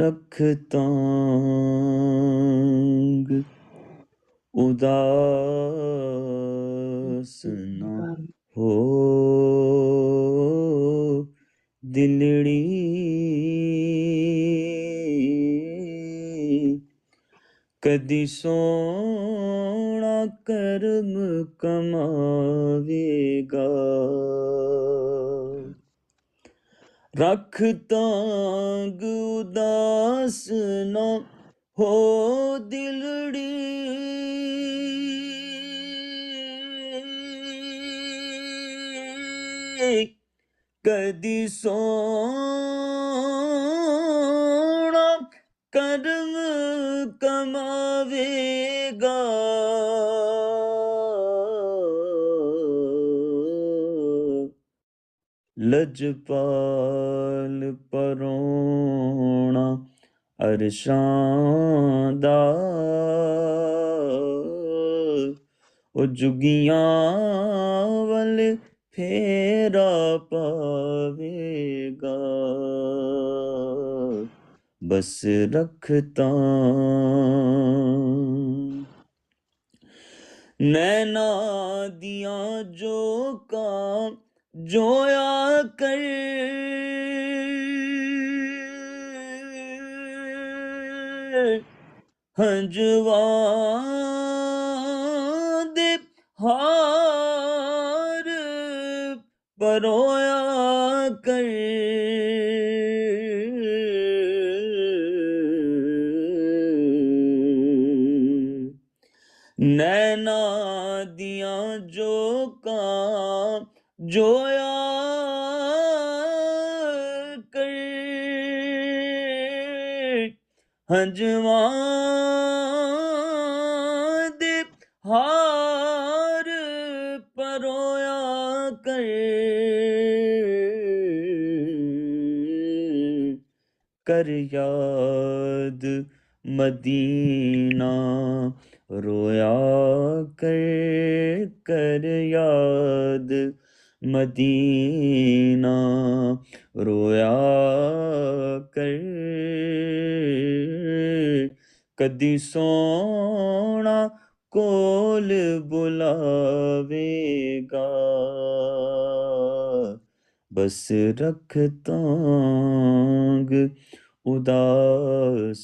रखतांग उदास न हो दिलड़ी कदी सोना कर्म कमावेगा रखतांग उदास न हो दिलड़ी कदी सोना कर्म कमावेगा लजपाल परोना अरशां दा ओ जुगियां वल फेरा पावेगा बस रखता नैना दियां जोकां जोया कर हंजवां दे हार परोया कर नैना दियां जोकां जोया कर हंजवां दे हार परोया कर याद मदीना रोया कर याद मदीना रोया कर कदी सोना कोल बुलावेगा बस रखतांग उदास